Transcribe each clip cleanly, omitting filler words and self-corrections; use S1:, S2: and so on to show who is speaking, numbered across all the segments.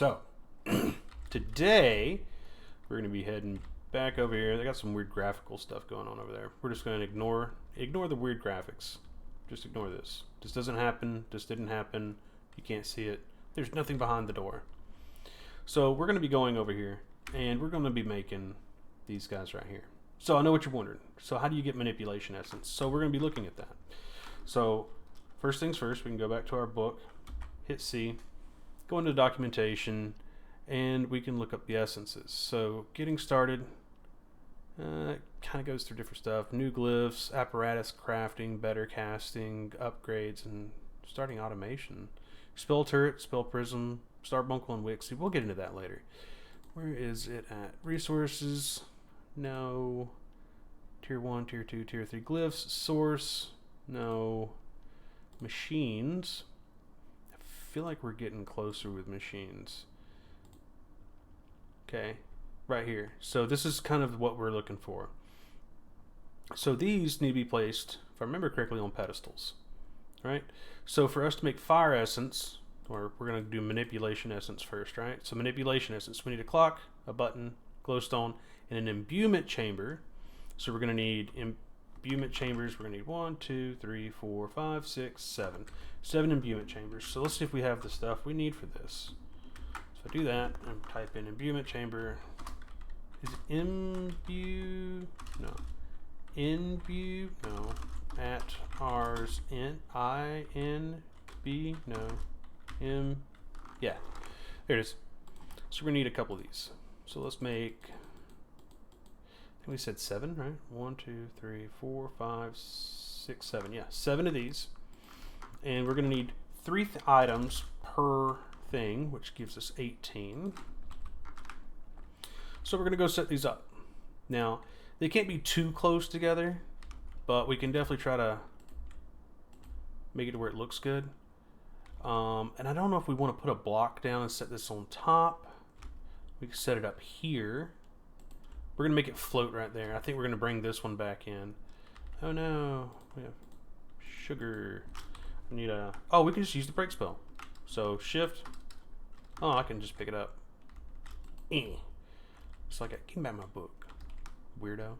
S1: So, today we're going to be heading back over here. They got some weird graphical stuff going on over there. We're just going to ignore the weird graphics. Just ignore this. This doesn't happen. This didn't happen. You can't see it. There's nothing behind the door. So we're going to be going over here, and we're going to be making these guys right here. So I know what you're wondering. So how do you get manipulation essence? So we're going to be looking at that. So first things first, we can go back to our book, hit C, go into documentation, and we can look up the essences. So getting started, it kind of goes through different stuff. New glyphs, apparatus crafting, better casting, upgrades, and starting automation. Spell turret, spell prism, starbuncle, and wixie. We'll get into that later. Where is it at? Resources, no. Tier 1, Tier 2, Tier 3 glyphs. Source, no. Machines. I feel like we're getting closer with machines. Okay, right here. So this is kind of what we're looking for. So these need to be placed, if I remember correctly, on pedestals. Right? So for us to make fire essence, or we're going to do manipulation essence first, right? So manipulation essence, we need a clock, a button, glowstone, and an imbuement chamber. So we're going to need imbuement chambers. We're going to need 1, 2, 3, 4, 5, 6, 7. 7 imbuement chambers. So let's see if we have the stuff we need for this. So I do that and type in imbuement chamber. Is it imbue? No. Imbue? No. At ours I-N-B? No. Yeah. There it is. So we're going to need a couple of these. So let's make, I think we said 7, right? 1, 2, 3, 4, 5, 6, 7. Yeah, 7 of these. And we're going to need 3 items per thing, which gives us 18. So we're going to go set these up. Now, they can't be too close together, but we can definitely try to make it to where it looks good. And I don't know if we want to put a block down and set this on top. We can set it up here. We're going to make it float right there. I think we're going to bring this one back in. Oh no, we have sugar. We need a, oh, we can just use the break spell. So shift. Oh, I can just pick it up. It's like, give me back my book, weirdo.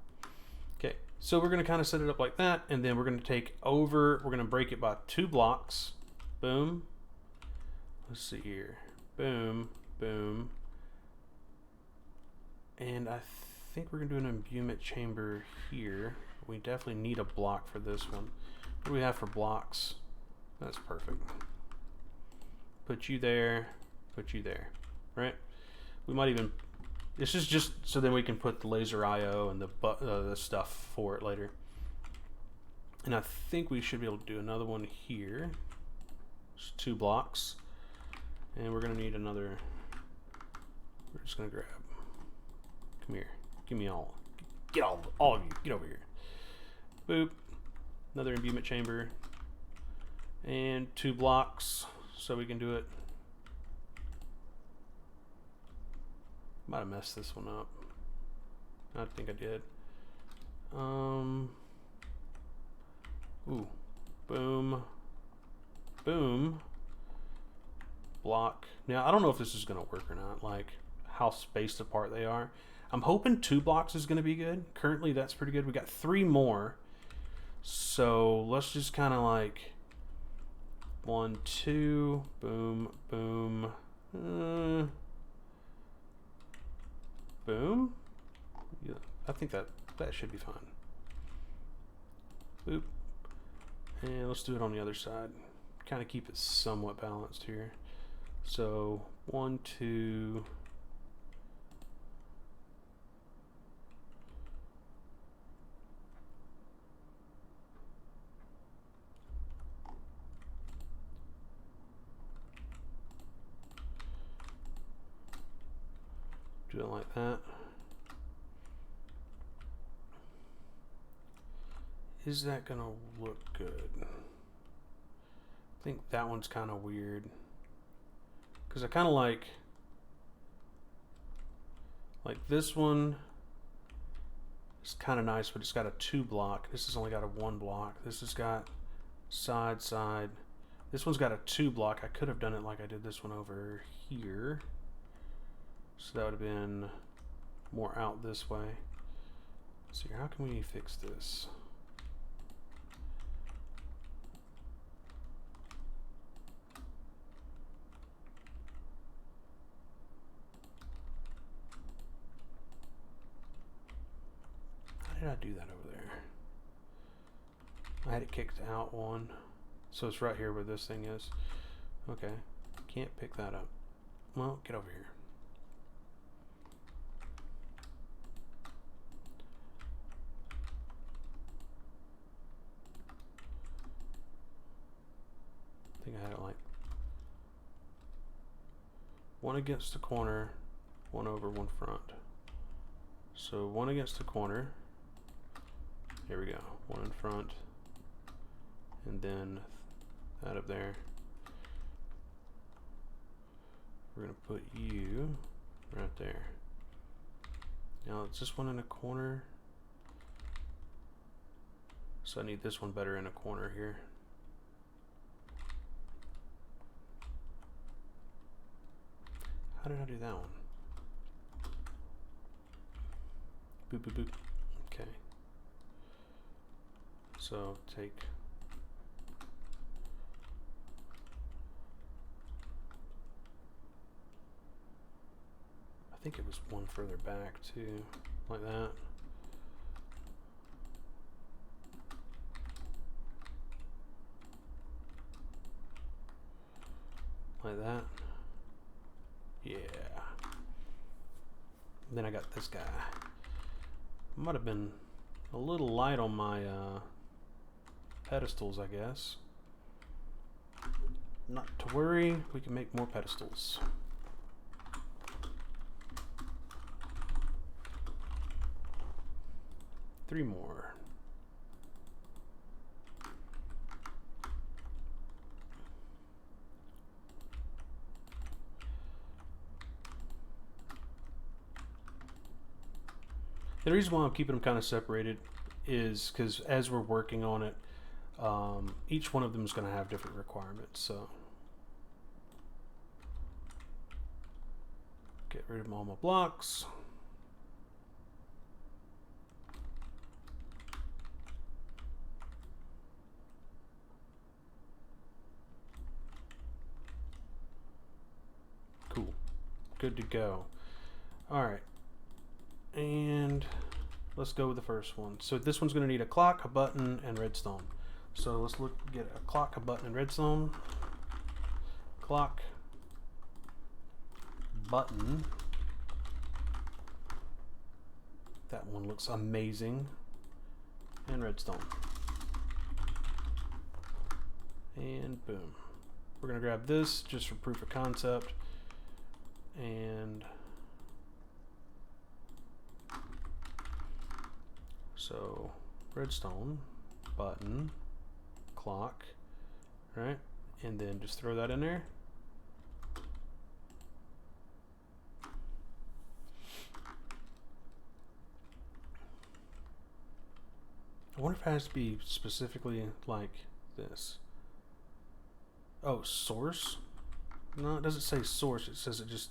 S1: Okay, so we're going to kind of set it up like that, and then we're going to take over, we're going to break it by 2 blocks. Boom. Let's see here. Boom, boom. And I think we're going to do an imbuement chamber here. We definitely need a block for this one. What do we have for blocks? That's perfect. Put you there, right? We might even, this is just so then we can put the laser IO and the stuff for it later. And I think we should be able to do another one here. Just 2 blocks. And we're going to need another, we're just going to grab, come here, give me all of you, get over here. Boop. Another imbuement chamber. And 2 blocks, so we can do it. Might have messed this one up. I think I did. Ooh. Boom. Boom. Block. Now, I don't know if this is going to work or not, like how spaced apart they are. I'm hoping 2 blocks is going to be good. Currently, that's pretty good. We got 3 more. So let's just kind of like 1, 2, boom, boom, boom. Yeah, I think that should be fine. Boop. And let's do it on the other side. Kind of keep it somewhat balanced here. So 1, 2. Do it like that. Is that gonna look good? I think that one's kind of weird because I kind of like this one. It's kind of nice, but it's got a 2 block. This has only got a 1 block. This has got side. This one's got a 2 block. I could have done it like I did this one over here. So that would have been more out this way. So how can we fix this? How did I do that over there? I had it kicked out one. So it's right here where this thing is. Okay. Can't pick that up. Well, get over here. I think I had it like one against the corner, one over, one front. So one against the corner. Here we go. One in front. And then that up there. We're going to put you right there. Now it's this one in a corner. So I need this one better in a corner here. How did I do that one? Boop, boop, boop. Okay. So take... I think it was one further back too, like that. Like that. Yeah. Then I got this guy. Might have been a little light on my pedestals, I guess. Not to worry, we can make more pedestals. Three more. The reason why I'm keeping them kind of separated is because as we're working on it, each one of them is going to have different requirements. So get rid of all my blocks. Cool. Good to go. All right. And let's go with the first one. So this one's going to need a clock, a button, and redstone. So let's get a clock, a button, and redstone. Clock, button. That one looks amazing. And redstone. And boom. We're going to grab this just for proof of concept. And so redstone, button, clock, right? And then just throw that in there. I wonder if it has to be specifically like this. Oh, source? No, it doesn't say source. It says it just...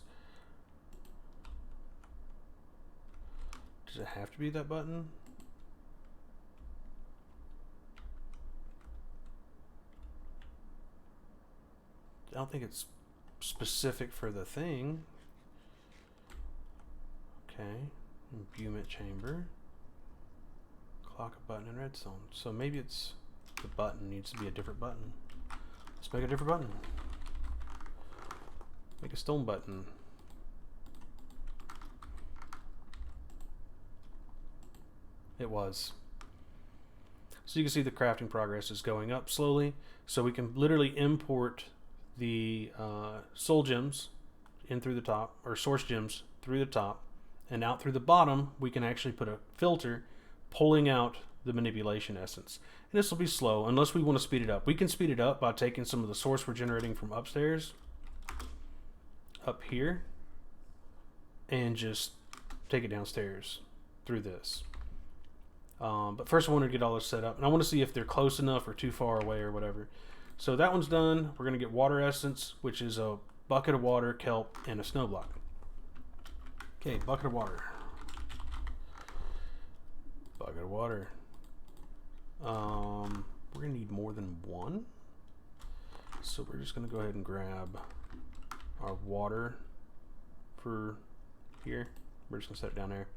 S1: Does it have to be that button? I don't think it's specific for the thing. Okay. Imbuement chamber. Clock, a button, and redstone. So maybe it's the button needs to be a different button. Let's make a different button. Make a stone button. It was. So you can see the crafting progress is going up slowly. So we can literally import the soul gems in through the top, or source gems through the top, and out through the bottom we can actually put a filter pulling out the manipulation essence. And this will be slow unless we want to speed it up. We can speed it up by taking some of the source we're generating from upstairs up here and just take it downstairs through this. But first I want to get all this set up, and I want to see if they're close enough or too far away or whatever. So that one's done. We're going to get water essence, which is a bucket of water, kelp, and a snow block. Okay, bucket of water. Bucket of water. We're gonna need more than one. So we're just gonna go ahead and grab our water for here. We're just gonna set it down there.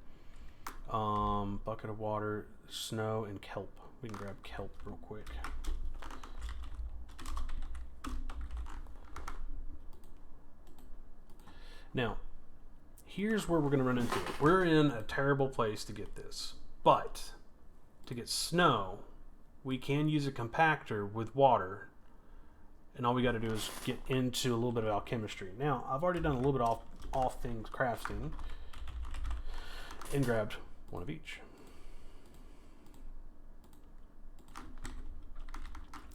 S1: Bucket of water, snow, and kelp. We can grab kelp real quick. Now, here's where we're gonna run into it. We're in a terrible place to get this, but to get snow, we can use a compactor with water, and all we got to do is get into a little bit of alchemistry. Now, I've already done a little bit off things crafting and grabbed one of each.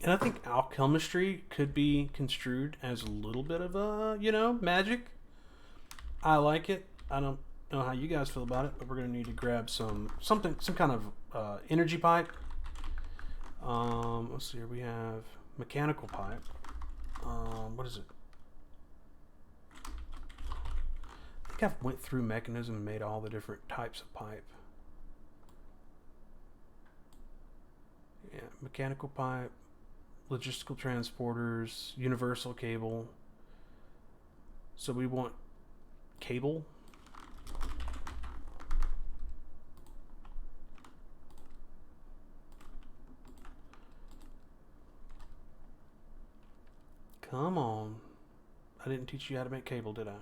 S1: And I think alchemistry could be construed as a little bit of a, you know, magic. I like it. I don't know how you guys feel about it, but we're going to need to grab some kind of energy pipe. Let's see here. We have mechanical pipe. What is it? I think I've went through mechanism and made all the different types of pipe. Yeah, mechanical pipe, logistical transporters, universal cable. So we want cable. Come on. I didn't teach you how to make cable, did I?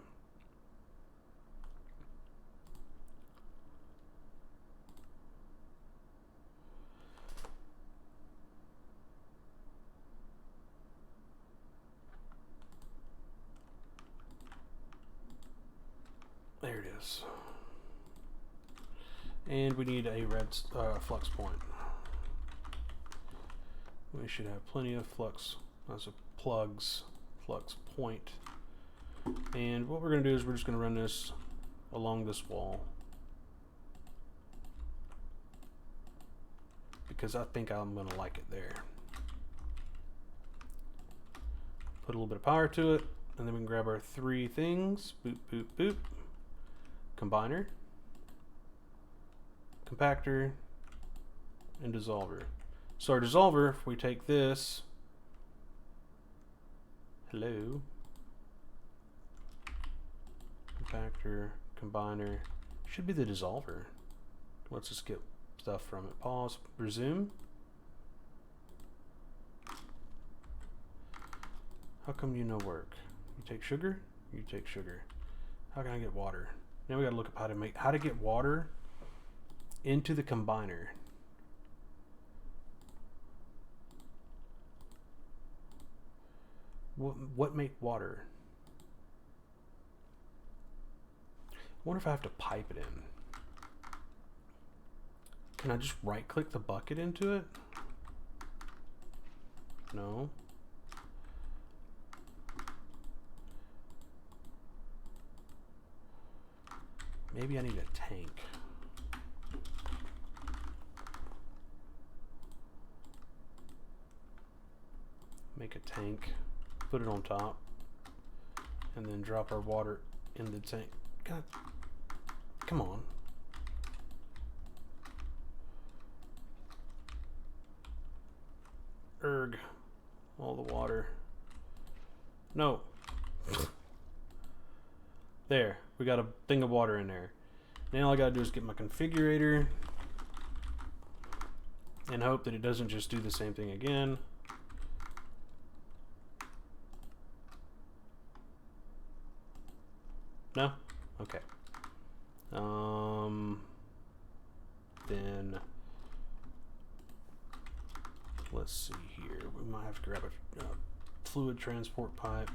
S1: There it is. And we need a red flux point. We should have plenty of flux. That's a flux point. And what we're going to do is we're just going to run this along this wall, because I think I'm going to like it there. Put a little bit of power to it, and then we can grab our three things. Boop, boop, boop. Combiner, compactor, and dissolver. So our dissolver, if we take this, hello, compactor, combiner, should be the dissolver. Let's just get stuff from it. Pause, resume. How come you no work? You take sugar? You take sugar. How can I get water? Now we gotta look up how to get water into the combiner. What make water? I wonder if I have to pipe it in. Can I just right click the bucket into it? No. Maybe I need a tank. Make a tank, put it on top, and then drop our water in the tank. God, come on. Erg, all the water. No. There, we got a thing of water in there. Now all I gotta do is get my configurator and hope that it doesn't just do the same thing again. No? Okay. Then let's see here. We might have to grab a fluid transport pipe.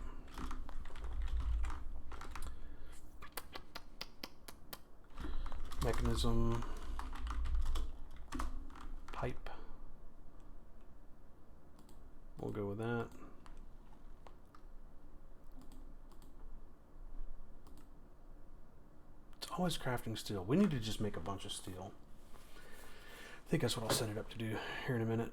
S1: Mechanism pipe. We'll go with that. It's always crafting steel. We need to just make a bunch of steel. I think that's what I'll set it up to do here in a minute.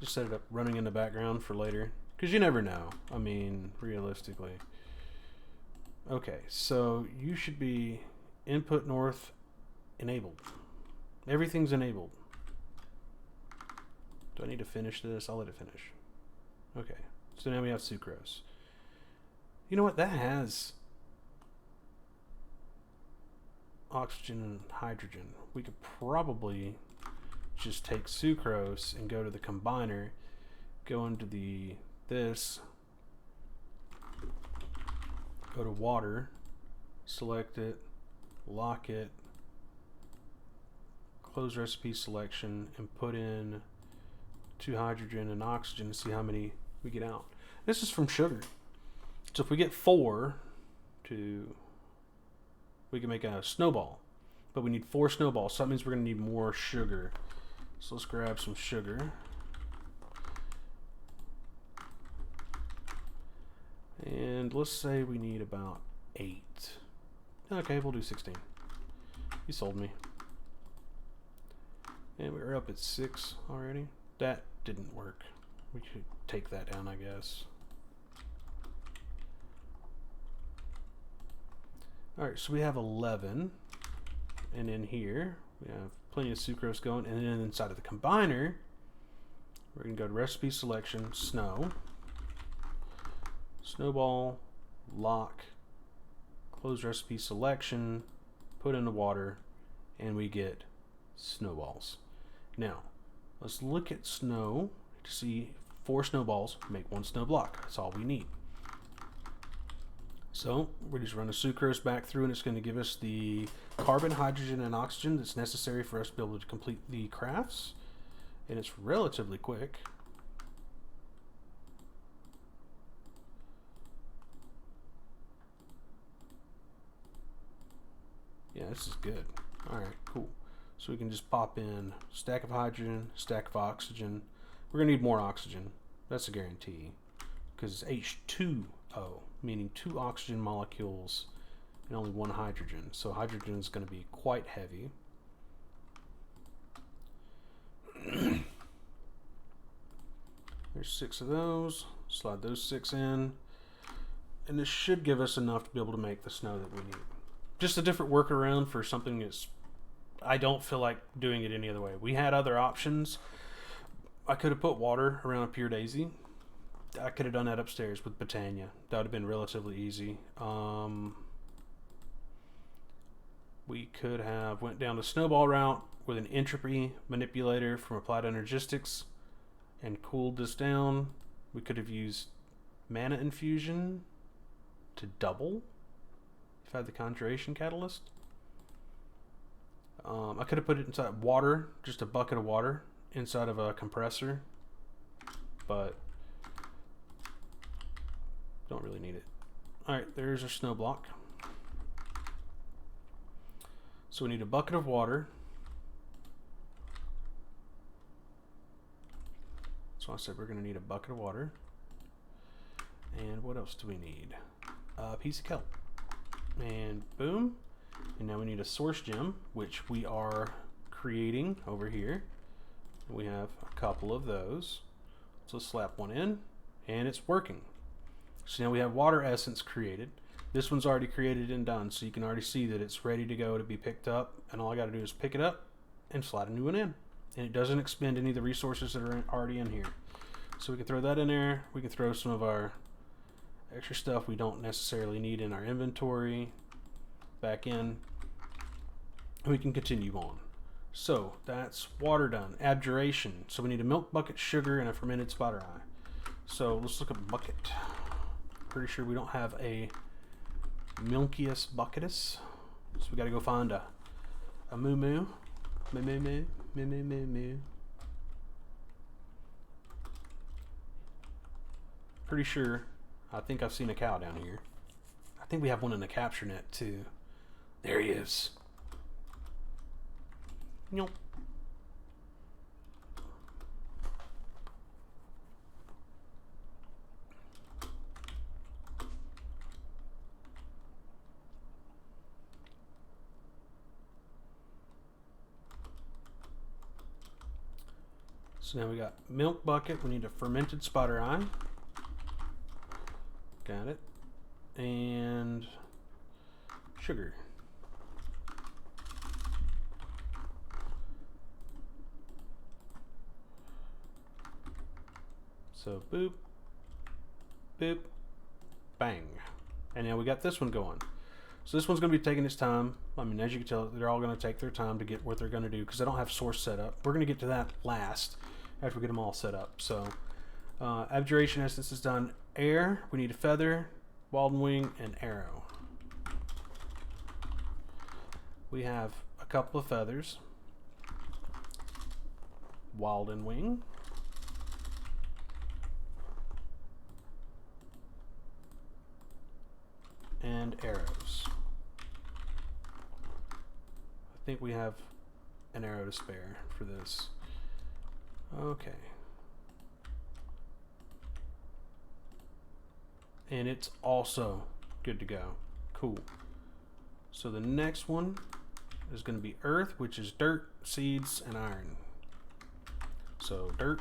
S1: Just set it up running in the background for later. Because you never know. I mean, realistically. Okay, so you should be input north enabled. Everything's enabled. Do I need to finish this? I'll let it finish. Okay, so now we have sucrose. You know what? That has oxygen and hydrogen. We could probably just take sucrose and go to the combiner, go into this, go to water, select it, lock it, close recipe selection, and put in 2 hydrogen and oxygen to see how many we get out. This is from sugar. So if we get 4 we can make a snowball, but we need 4 snowballs, so that means we're going to need more sugar. So let's grab some sugar. And let's say we need about 8. Okay, we'll do 16. You sold me. And we're up at 6 already. That didn't work. We could take that down, I guess. Alright, so we have 11. And in here, we have plenty of sucrose going. And then inside of the combiner, we're going to go to recipe selection, snow, snowball, lock, close recipe selection, put in the water, and we get snowballs. Now, let's look at snow to see 4 snowballs make 1 snow block. That's all we need. So we just run the sucrose back through, and it's going to give us the carbon, hydrogen, and oxygen that's necessary for us to be able to complete the crafts. And it's relatively quick. Yeah, this is good. Alright, cool. So we can just pop in stack of hydrogen, stack of oxygen. We're going to need more oxygen. That's a guarantee. Because it's H2O, meaning 2 oxygen molecules and only 1 hydrogen. So hydrogen is going to be quite heavy. There's 6 of those. Slide those 6 in. And this should give us enough to be able to make the snow that we need. Just a different workaround for something that's... I don't feel like doing it any other way. We had other options. I could have put water around a pure daisy. I could have done that upstairs with Botania. That would have been relatively easy. We could have went down the snowball route with an entropy manipulator from Applied Energistics and cooled this down. We could have used mana infusion to double if I had the conjuration catalyst. I could have put it inside water, just a bucket of water inside of a compressor, but don't really need it. Alright, there's our snow block. So we need a bucket of water. So I said we're going to need a bucket of water. And what else do we need? A piece of kelp. And boom. And now we need a source gem, which we are creating over here. We have a couple of those. So let's slap one in, and it's working. So now we have water essence created. This one's already created and done, so you can already see that it's ready to go to be picked up. And all I got to do is pick it up and slide a new one in. And it doesn't expend any of the resources that are already in here. So we can throw that in there. We can throw some of our extra stuff we don't necessarily need in our inventory back in. And we can continue on. So that's water done. Abjuration. So we need a milk bucket, sugar, and a fermented spider eye. So let's look at bucket. Pretty sure we don't have a Milkius bucketus. So we got to go find a moo moo. Moo moo moo. Moo moo moo moo. Pretty sure. I think I've seen a cow down here. I think we have one in the capture net too. There he is. Nope. So now we got milk bucket. We need a fermented spider eye. Got it. And sugar. So boop, boop, bang. And now we got this one going. So this one's going to be taking its time. I mean, as you can tell, they're all going to take their time to get what they're going to do because they don't have source set up. We're going to get to that last after we get them all set up. So abjuration essence is done. Air, we need a feather, Walden wing, and arrow. We have a couple of feathers, Walden wing, and arrows. I think we have an arrow to spare for this. Okay. And it's also good to go. Cool. So the next one is going to be earth, which is dirt, seeds, and iron. So dirt,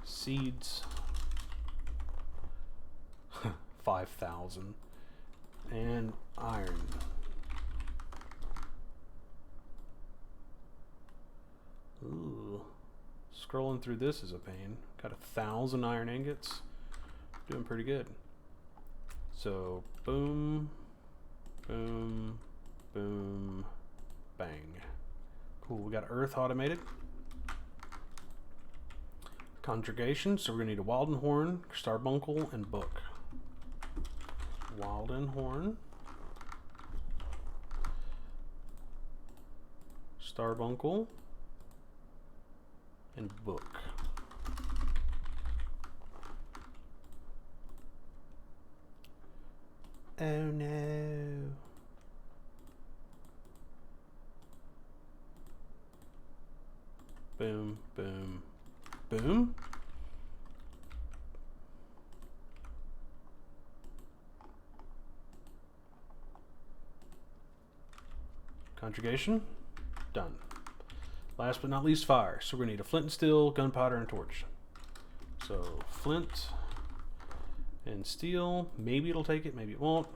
S1: seeds, 5,000, and iron. Ooh, scrolling through this is a pain. Got 1,000 iron ingots. Doing pretty good. So boom, boom, boom, bang. Cool. We got earth automated. Conjugation. So we're gonna need a Walden horn, Starbuncle, and book. Walden horn, Starbuncle, and book. Oh no. Boom, boom, boom. Conjugation, done. Last but not least, fire. So we're gonna need a flint and steel, gunpowder, and torch. So flint and steel. Maybe it'll take it, maybe it won't.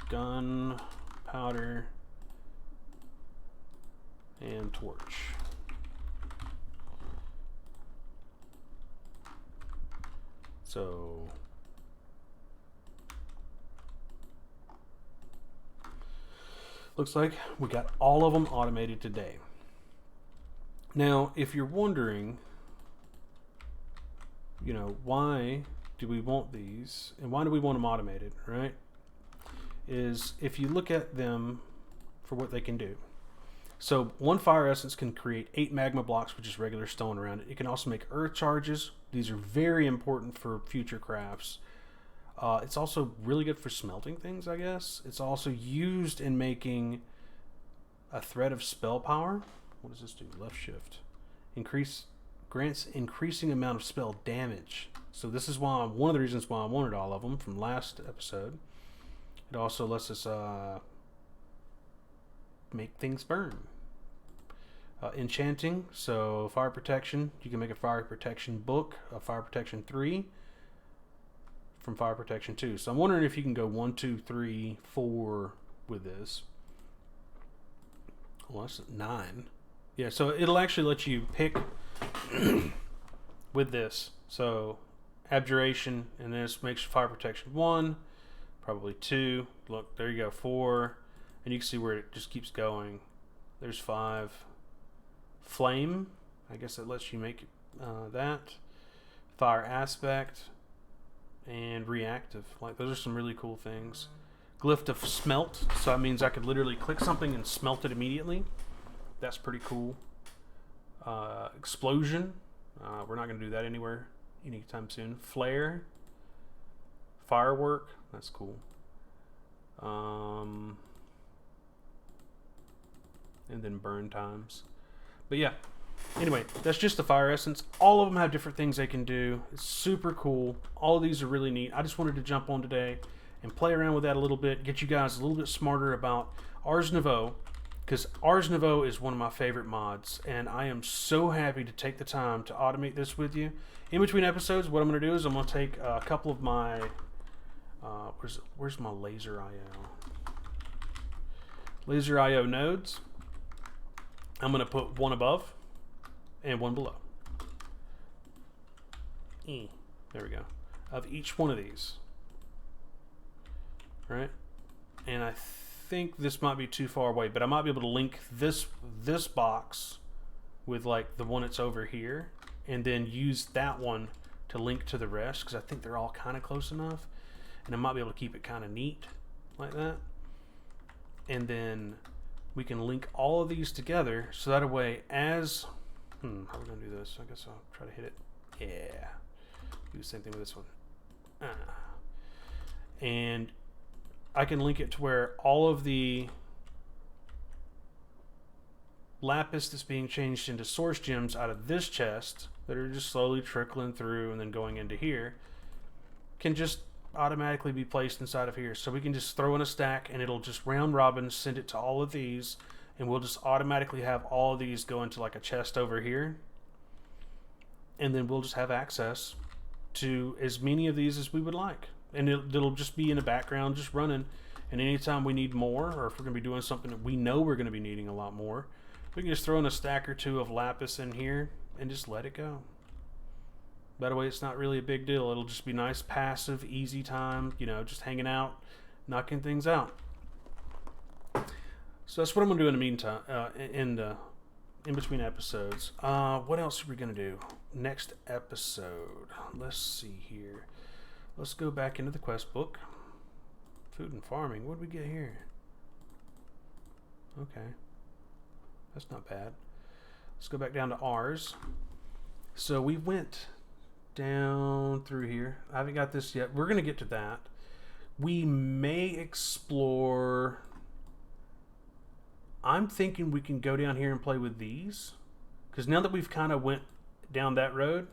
S1: Gunpowder and torch. So looks like we got all of them automated today. Now, if you're wondering, you know, why do we want these and why do we want them automated, right? Is if you look at them for what they can do. So one fire essence can create 8 magma blocks, which is regular stone around it. It can also make earth charges. These are very important for future crafts. It's also really good for smelting things, I guess. It's also used in making a thread of spell power. What does this do? Left shift. Grants increasing amount of spell damage. So this is why one of the reasons why I wanted all of them from last episode. It also lets us make things burn. Enchanting, so fire protection. You can make a fire protection book, a fire protection 3 from fire protection 2. So I'm wondering if you can go 1, 2, 3, 4 with this. Well, that's 9. Yeah, so it'll actually let you pick with this. So abjuration, and this makes fire protection 1, probably 2. Look, there you go, 4, and you can see where it just keeps going. There's 5. Flame, I guess it lets you make that. Fire aspect and reactive. Like, those are some really cool things. Glyph of smelt, so that means I could literally click something and smelt it immediately. That's pretty cool. Explosion, we're not going to do that anywhere anytime soon. Flare, firework, that's cool. And then burn times. But yeah, anyway, that's just the fire essence. All of them have different things they can do. It's super cool. All of these are really neat. I just wanted to jump on today and play around with that a little bit, get you guys a little bit smarter about Ars Nouveau. because Ars Nouveau is one of my favorite mods, and I am so happy to take the time to automate this with you. In between episodes, what I'm going to do is I'm going to take a couple of my where's my laser IO nodes. I'm going to put one above and one below. There we go. Of each one of these. Right? And I think this might be too far away, but I might be able to link this box with like the one that's over here, and then use that one to link to the rest, because I think they're all kind of close enough, and I might be able to keep it kind of neat like that. And then we can link all of these together, so that way as how are we gonna do this? I guess I'll try to hit it. Yeah, do the same thing with this one. And I can link it to where all of the lapis that's being changed into source gems out of this chest that are just slowly trickling through and then going into here can just automatically be placed inside of here. So we can just throw in a stack and it'll just round robin send it to all of these, and we'll just automatically have all of these go into like a chest over here, and then we'll just have access to as many of these as we would like. And it'll just be in the background just running, and anytime we need more, or if we're going to be doing something that we know we're going to be needing a lot more, we can just throw in a stack or two of lapis in here and just let it go. That way it's not really a big deal. It'll just be nice, passive, easy time, you know, just hanging out, knocking things out. So that's what I'm going to do in the meantime, in between episodes. What else are we going to do next episode? Let's see here. Let's go back into the quest book. Food and farming. What did we get here? Okay. That's not bad. Let's go back down to ours. So we went down through here. I haven't got this yet. We're going to get to that. We may explore... I'm thinking we can go down here and play with these. Because now that we've kind of went down that road,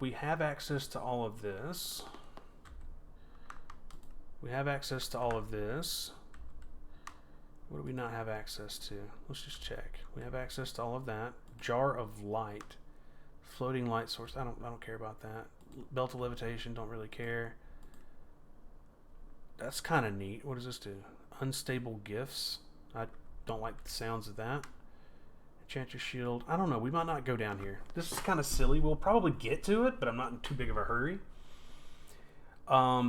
S1: we have access to all of this. We have access to all of this. What do we not have access to? Let's just check. We have access to all of that. Jar of light. Floating light source. I don't care about that. Belt of levitation. Don't really care. That's kind of neat. What does this do? Unstable gifts. I don't like the sounds of that. Enchant your shield. I don't know. We might not go down here. This is kind of silly. We'll probably get to it, but I'm not in too big of a hurry.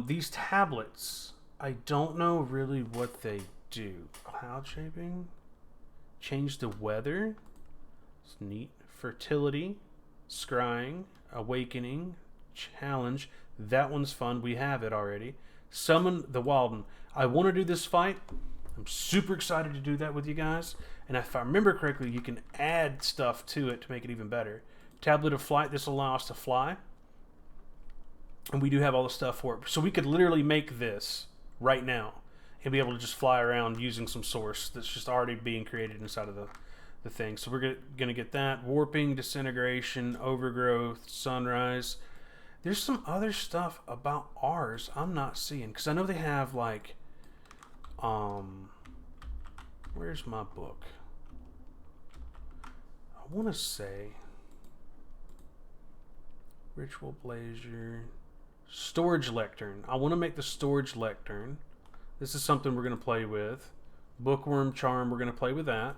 S1: These tablets, I don't know really what they do. Cloud shaping. Change the weather. It's neat. Fertility. Scrying. Awakening. Challenge. That one's fun. We have it already. Summon the Walden. I want to do this fight. I'm super excited to do that with you guys. And if I remember correctly, you can add stuff to it to make it even better. Tablet of Flight, this will allow us to fly. And we do have all the stuff for it. So we could literally make this right now and be able to just fly around using some source that's just already being created inside of the thing. So we're going to get that. Warping, Disintegration, Overgrowth, Sunrise. There's some other stuff about ours I'm not seeing. Because I know they have like... where's my book? I want to say Ritual Blazer, Storage Lectern. I want to make the Storage Lectern. This is something we're going to play with. Bookworm Charm, we're going to play with that.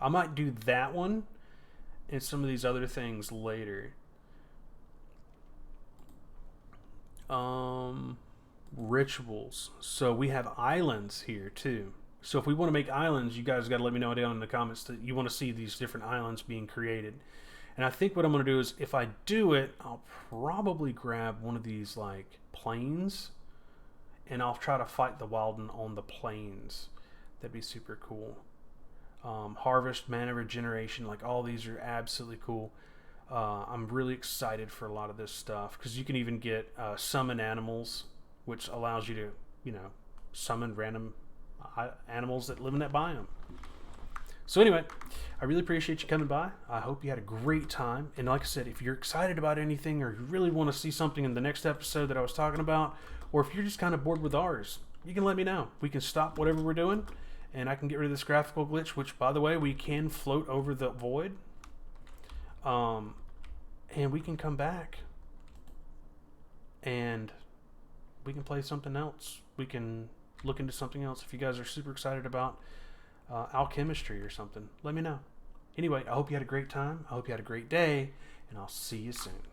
S1: I might do that one and some of these other things later. Rituals. So we have islands here too. So if we want to make islands, you guys got to let me know down in the comments that you want to see these different islands being created. And I think what I'm going to do is, if I do it, I'll probably grab one of these like plains, and I'll try to fight the Walden on the plains. That'd be super cool. Harvest, Mana Regeneration, like all these are absolutely cool. I'm really excited for a lot of this stuff, because you can even get summon animals, which allows you to, you know, summon random animals that live in that biome. So anyway, I really appreciate you coming by. I hope you had a great time. And like I said, if you're excited about anything, or you really want to see something in the next episode that I was talking about, or if you're just kind of bored with ours, you can let me know. We can stop whatever we're doing and I can get rid of this graphical glitch, which, by the way, we can float over the void. And we can come back and we can play something else. We can look into something else. If you guys are super excited about alchemistry or something, let me know. Anyway, I hope you had a great time. I hope you had a great day, and I'll see you soon.